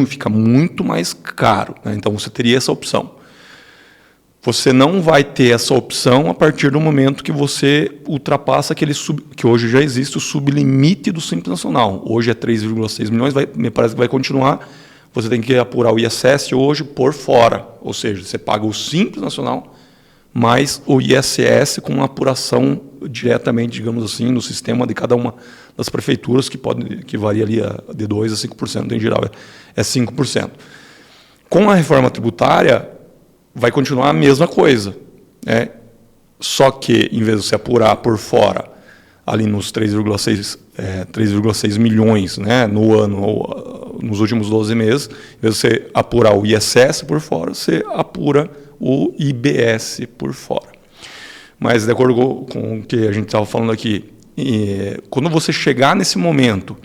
Fica muito mais caro. Né? Então, você teria essa opção. Você não vai ter essa opção a partir do momento que você ultrapassa que hoje já existe o sublimite do Simples Nacional. Hoje é 3,6 milhões, me parece que vai continuar. Você tem que apurar o ISS hoje por fora. Ou seja, você paga o Simples Nacional mais o ISS com uma apuração diretamente, digamos assim, no sistema de cada uma das prefeituras, que varia ali de 2% a 5%, em geral é 5%. Com a reforma tributária, vai continuar a mesma coisa. Né? Só que, em vez de você apurar por fora, ali nos 3,6 milhões, né, no ano, ou nos últimos 12 meses, em vez de você apurar o ISS por fora, você apura o IBS por fora. Mas, de acordo com o que a gente estava falando aqui, quando você chegar nesse momento,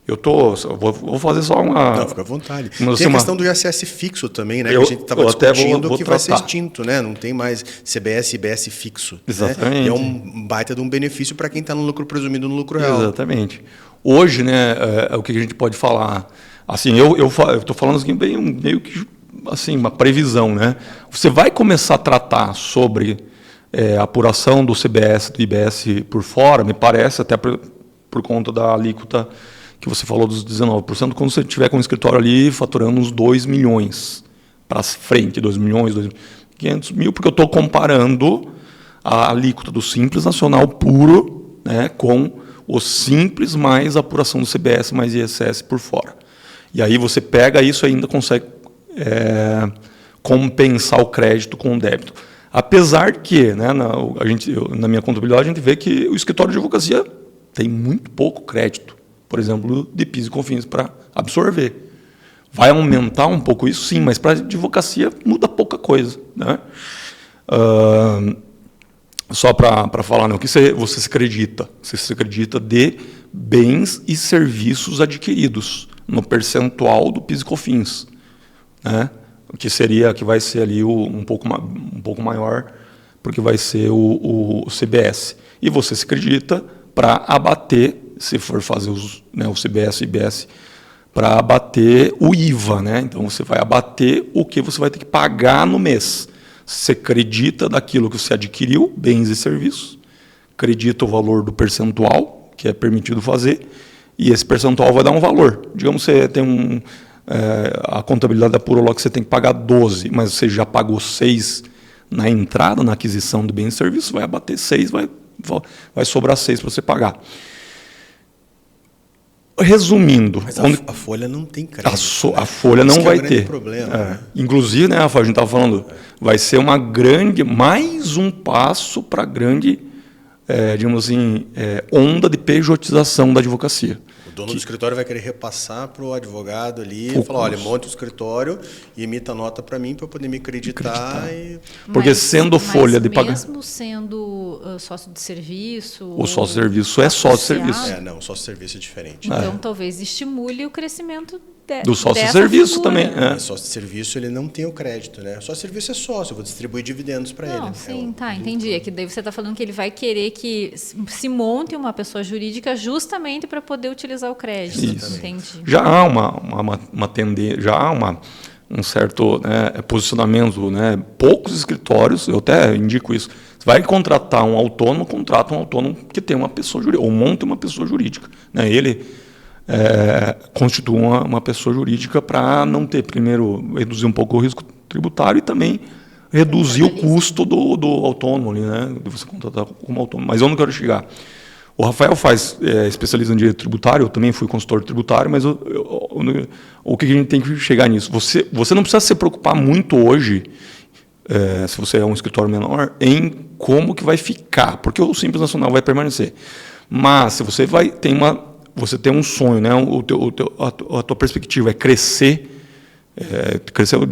vou fazer só uma... Não, fica à vontade. Tem a questão do ISS fixo também, né? Que a gente estava discutindo que vai ser extinto, né? Não tem mais CBS e IBS fixo. Exatamente. Né? É um baita de um benefício para quem está no lucro presumido, no lucro real. Exatamente. Hoje, né, o que a gente pode falar? Assim, eu estou falando assim, meio que assim, uma previsão, né? Você vai começar a tratar sobre a apuração do CBS, do IBS por fora, me parece, até por conta da alíquota que você falou dos 19%, quando você tiver com um escritório ali faturando uns 2 milhões para frente, 2 milhões, 500 mil, porque eu estou comparando a alíquota do Simples Nacional puro, né, com o Simples mais a apuração do CBS mais ISS por fora. E aí você pega isso e ainda consegue compensar o crédito com o débito. Apesar que, né, na minha contabilidade, a gente vê que o escritório de advocacia tem muito pouco crédito, por exemplo, de PIS e COFINS para absorver. Vai aumentar um pouco isso, sim, mas para a advocacia muda pouca coisa, né? Só para falar, né, o que você se acredita? Você se acredita de bens e serviços adquiridos no percentual do PIS e COFINS, né? Que vai ser ali um pouco maior, porque vai ser o CBS. E você se acredita para abater, se for fazer o CBS e IBS, para abater o IVA, né? Então você vai abater o que você vai ter que pagar no mês. Você acredita daquilo que você adquiriu, bens e serviços, acredita o valor do percentual que é permitido fazer, e esse percentual vai dar um valor. Digamos que você tem a contabilidade apura lá que você tem que pagar 12, mas você já pagou 6 na entrada, na aquisição do bem e serviço, vai abater 6, vai sobrar 6 para você pagar. Resumindo... Mas a folha não tem crédito. A folha não vai ter. Problema, né? Inclusive, né, Rafael, a gente estava falando, vai ser mais um passo para a grande, digamos assim, onda de pejotização da advocacia. O dono do escritório vai querer repassar para o advogado ali e falar, olha, monte o escritório e emita nota para mim para eu poder me acreditar. Porque sendo folha de pagar... Mesmo sendo sócio de serviço... O sócio de serviço é sócio de serviço. Não, o sócio de serviço é diferente. Então, talvez estimule o crescimento do sócio de serviço figura. também. Mas sócio de serviço ele não tem o crédito, né? Sócio de serviço é sócio, eu vou distribuir dividendos para ele. Não, sim, entendi. É que daí você está falando que ele vai querer que se monte uma pessoa jurídica justamente para poder utilizar o crédito. Isso. Entendi. Já há uma tendência, já há um certo, né, posicionamento, né? Poucos escritórios, eu até indico isso. Você vai contratar um autônomo, contrata um autônomo que tem uma pessoa jurídica, ou monta uma pessoa jurídica, né? Ele constitui uma pessoa jurídica para não ter, primeiro, reduzir um pouco o risco tributário e também reduzir o custo do autônomo ali, né? De você contratar como autônomo. Mas eu não quero chegar. O Rafael especializa em direito tributário, eu também fui consultor tributário, mas o que a gente tem que chegar nisso? Você não precisa se preocupar muito hoje, se você é um escritório menor, em como que vai ficar, porque o Simples Nacional vai permanecer. Mas se você você tem um sonho, né? A tua perspectiva é crescer,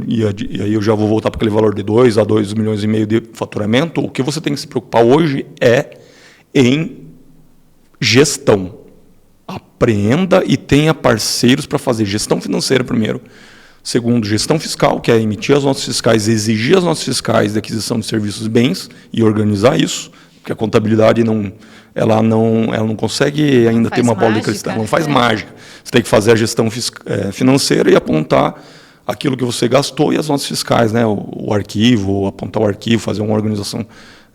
e aí eu já vou voltar para aquele valor de 2 a 2,5 milhões de faturamento. O que você tem que se preocupar hoje é em gestão. Apreenda e tenha parceiros para fazer gestão financeira primeiro. Segundo, gestão fiscal, que é emitir as notas fiscais, exigir as notas fiscais de aquisição de serviços e bens e organizar isso, porque a contabilidade ela não consegue ainda ter uma bola de cristal, não faz mágica. Você tem que fazer a gestão financeira e apontar aquilo que você gastou e as notas fiscais, né? O arquivo, apontar o arquivo, fazer uma organização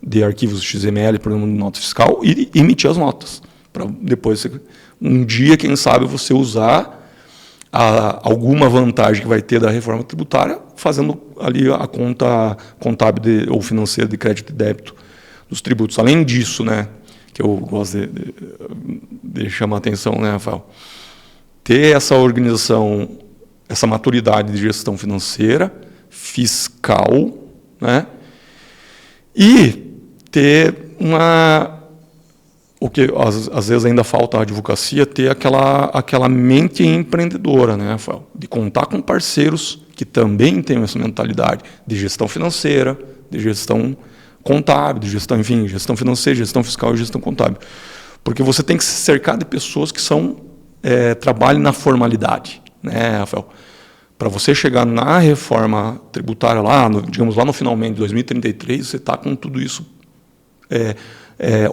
de arquivos XML, programa de nota fiscal, e emitir as notas. Para depois, um dia, quem sabe, você usar alguma vantagem que vai ter da reforma tributária, fazendo ali a conta contábil ou financeira de crédito e débito dos tributos. Além disso, né, que eu gosto de chamar a atenção, né, Rafael? Ter essa organização, essa maturidade de gestão financeira, fiscal, né? E ter o que às vezes ainda falta à advocacia, ter aquela mente empreendedora, né, Rafael? De contar com parceiros que também têm essa mentalidade de gestão financeira, de gestão contábil, de gestão, enfim, gestão financeira, gestão fiscal e gestão contábil. Porque você tem que se cercar de pessoas que trabalhem na formalidade, né, Rafael? Para você chegar na reforma tributária digamos lá no finalmente de 2033, você está com tudo isso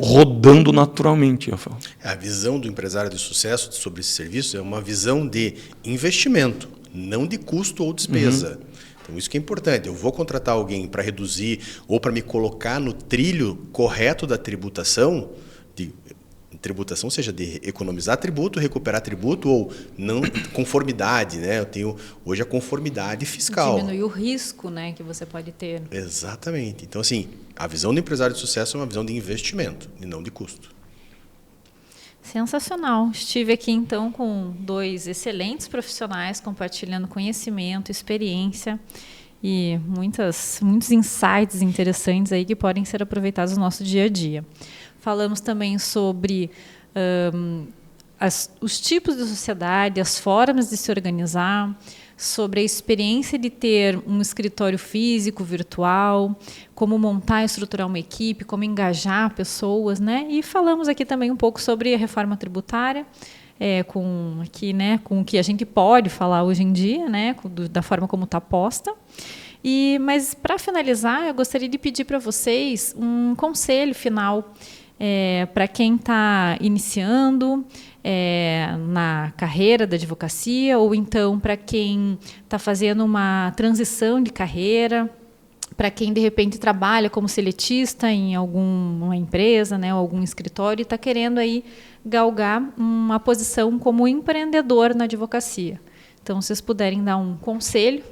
rodando naturalmente, Rafael. A visão do empresário de sucesso sobre esse serviço é uma visão de investimento, não de custo ou despesa. Então, isso que é importante. Eu vou contratar alguém para reduzir ou para me colocar no trilho correto da tributação, tributação seja de economizar tributo, recuperar tributo ou não conformidade, né? Eu tenho hoje a conformidade fiscal. Diminuir o risco, né, que você pode ter. Exatamente. Então, assim, a visão do empresário de sucesso é uma visão de investimento e não de custo. Sensacional. Estive aqui, então, com 2 excelentes profissionais compartilhando conhecimento, experiência. e muitos insights interessantes aí que podem ser aproveitados no nosso dia a dia. Falamos também sobre os tipos de sociedade, as formas de se organizar, sobre a experiência de ter um escritório físico, virtual, como montar e estruturar uma equipe, como engajar pessoas, né? E falamos aqui também um pouco sobre a reforma tributária, com o que a gente pode falar hoje em dia, né? Da forma como está posta. Mas, para finalizar, eu gostaria de pedir para vocês um conselho final para quem está iniciando na carreira da advocacia, ou então para quem está fazendo uma transição de carreira, para quem de repente trabalha como seletista em alguma empresa, né, ou algum escritório, e está querendo aí galgar uma posição como empreendedor na advocacia. Então, se vocês puderem dar um conselho.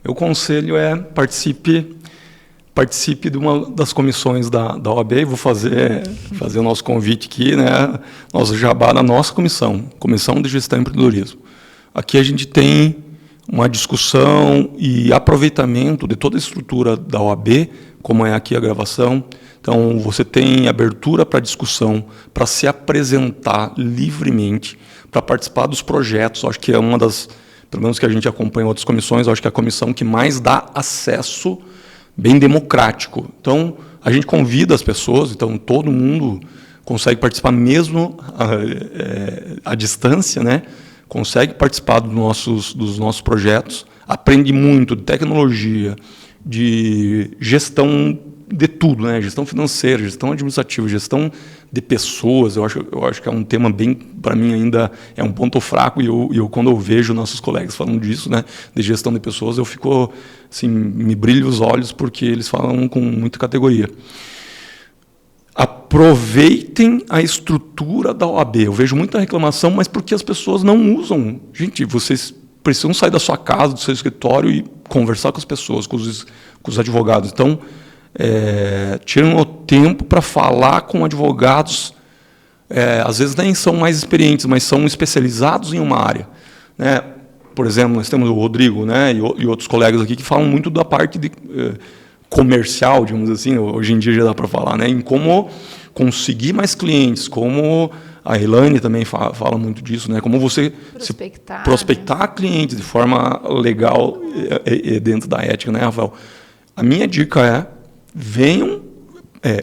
Meu conselho é participe de uma das comissões da OAB, e vou fazer o nosso convite aqui, né, nosso jabá da nossa Comissão de Gestão e Empreendedorismo. Aqui a gente tem uma discussão e aproveitamento de toda a estrutura da OAB, como é aqui a gravação. Então, você tem abertura para discussão, para se apresentar livremente, para participar dos projetos. Eu acho que é uma das, pelo menos que a gente acompanha em outras comissões, eu acho que é a comissão que mais dá acesso bem democrático. Então, a gente convida as pessoas, então todo mundo consegue participar mesmo à distância, né? Consegue participar dos nossos projetos, aprende muito de tecnologia, de gestão de tudo, né? Gestão financeira, gestão administrativa, gestão de pessoas. Eu acho que é um tema bem, para mim ainda é um ponto fraco, e eu quando eu vejo nossos colegas falando disso, né, de gestão de pessoas, eu fico assim, me brilho os olhos, porque eles falam com muita categoria. Aproveitem a estrutura da OAB. Eu vejo muita reclamação, mas porque as pessoas não usam. Gente, vocês precisam sair da sua casa, do seu escritório, e conversar com as pessoas, com os advogados. Então, tiram o tempo para falar com advogados, às vezes nem são mais experientes, mas são especializados em uma área, né? Por exemplo, nós temos o Rodrigo, né, e outros colegas aqui que falam muito da parte comercial, digamos assim, hoje em dia já dá para falar, né, em como conseguir mais clientes, como a Elaine também fala muito disso, né, como você prospectar, né, clientes de forma legal e dentro da ética, né, Rafael? A minha dica é: venham,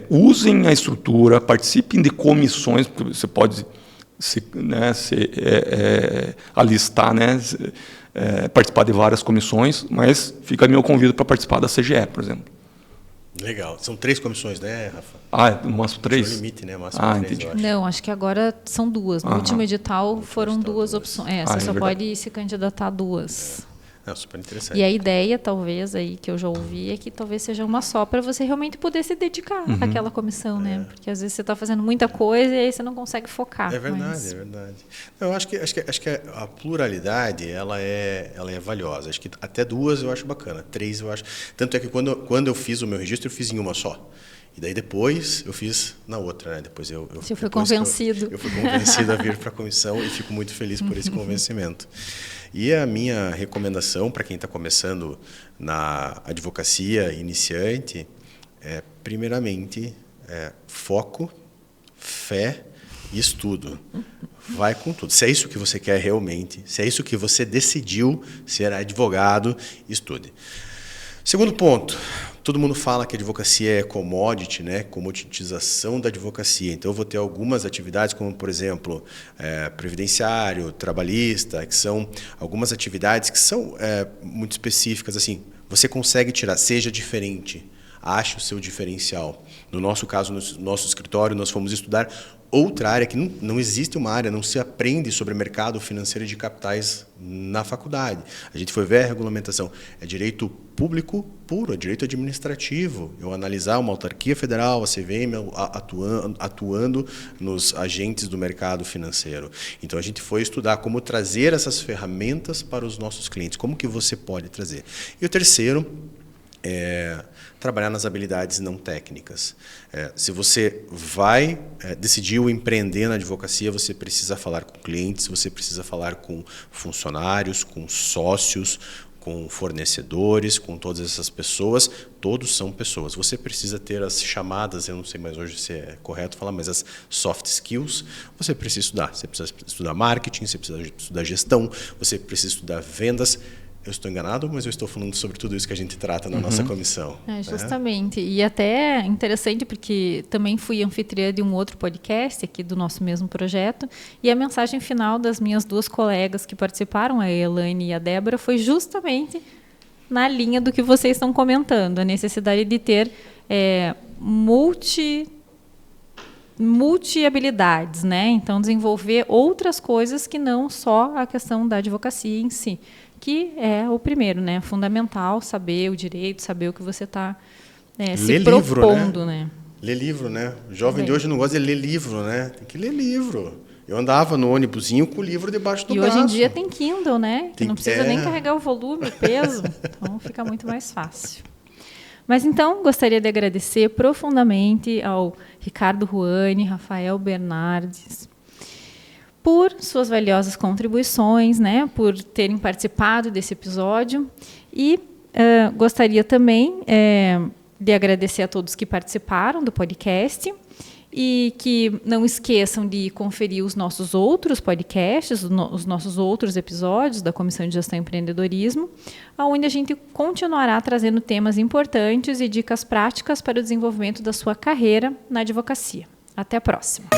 usem a estrutura, participem de comissões, porque você pode alistar, né, participar de várias comissões, mas fica meu convite para participar da CGE, por exemplo. Legal. São 3 comissões, né, Rafa? No máximo 3? Acho que é o limite, né? Máximo 3, entendi. eu acho. Não, acho que agora são 2. No último edital foram 2 opções. Você só pode se candidatar a 2. Não, super interessante. E a ideia, talvez, aí que eu já ouvi, é que talvez seja uma só, para você realmente poder se dedicar àquela comissão, né? Porque às vezes você está fazendo muita coisa e aí você não consegue focar. É verdade, é verdade. Eu acho que a pluralidade ela é valiosa. Acho que até 2 eu acho bacana, 3 eu acho. Tanto é que quando eu fiz o meu registro, eu fiz em uma só. E daí depois eu fiz na outra, né? Você foi convencido. Eu fui convencido a vir para a comissão, e fico muito feliz por esse convencimento. E a minha recomendação para quem está começando na advocacia iniciante é, primeiramente, foco, fé e estudo. Vai com tudo. Se é isso que você quer realmente, se é isso que você decidiu ser advogado, estude. Segundo ponto, todo mundo fala que a advocacia é commodity, né? Commoditização da advocacia. Então, eu vou ter algumas atividades, como, por exemplo, previdenciário, trabalhista, que são algumas atividades que são muito específicas. Assim, você consegue tirar, seja diferente, ache o seu diferencial. No nosso caso, no nosso escritório, nós fomos estudar outra área que não existe uma área, não se aprende sobre mercado financeiro de capitais na faculdade. A gente foi ver a regulamentação. É direito público puro, é direito administrativo. Eu analisar uma autarquia federal, a CVM, atuando nos agentes do mercado financeiro. Então, a gente foi estudar como trazer essas ferramentas para os nossos clientes. Como que você pode trazer? E o terceiro trabalhar nas habilidades não técnicas. Se você decidiu empreender na advocacia, você precisa falar com clientes, você precisa falar com funcionários, com sócios, com fornecedores, com todas essas pessoas, todos são pessoas. Você precisa ter as chamadas, eu não sei mais hoje se é correto falar, mas as soft skills, você precisa estudar. Você precisa estudar marketing, você precisa estudar gestão, você precisa estudar vendas. Eu estou enganado, mas eu estou falando sobre tudo isso que a gente trata na nossa comissão. Justamente. E até é interessante porque também fui anfitriã de um outro podcast aqui do nosso mesmo projeto, e a mensagem final das minhas 2 colegas que participaram, a Elaine e a Débora, foi justamente na linha do que vocês estão comentando, a necessidade de ter multi-habilidades, né? Então, desenvolver outras coisas que não só a questão da advocacia em si, que é o primeiro, né? Fundamental saber o direito, saber o que você está se propondo, né? Ler livro, né? O jovem de hoje não gosta de ler livro, né? Tem que ler livro. Eu andava no ônibusinho com o livro debaixo do braço. E hoje em dia tem Kindle, né? Que não precisa nem carregar o volume, o peso. Então, fica muito mais fácil. Mas, então, gostaria de agradecer profundamente ao Ricardo Ruani, Rafael Bernardes, por suas valiosas contribuições, né, por terem participado desse episódio. E gostaria também de agradecer a todos que participaram do podcast e que não esqueçam de conferir os nossos outros podcasts, os nossos outros episódios da Comissão de Gestão e Empreendedorismo, onde a gente continuará trazendo temas importantes e dicas práticas para o desenvolvimento da sua carreira na advocacia. Até a próxima!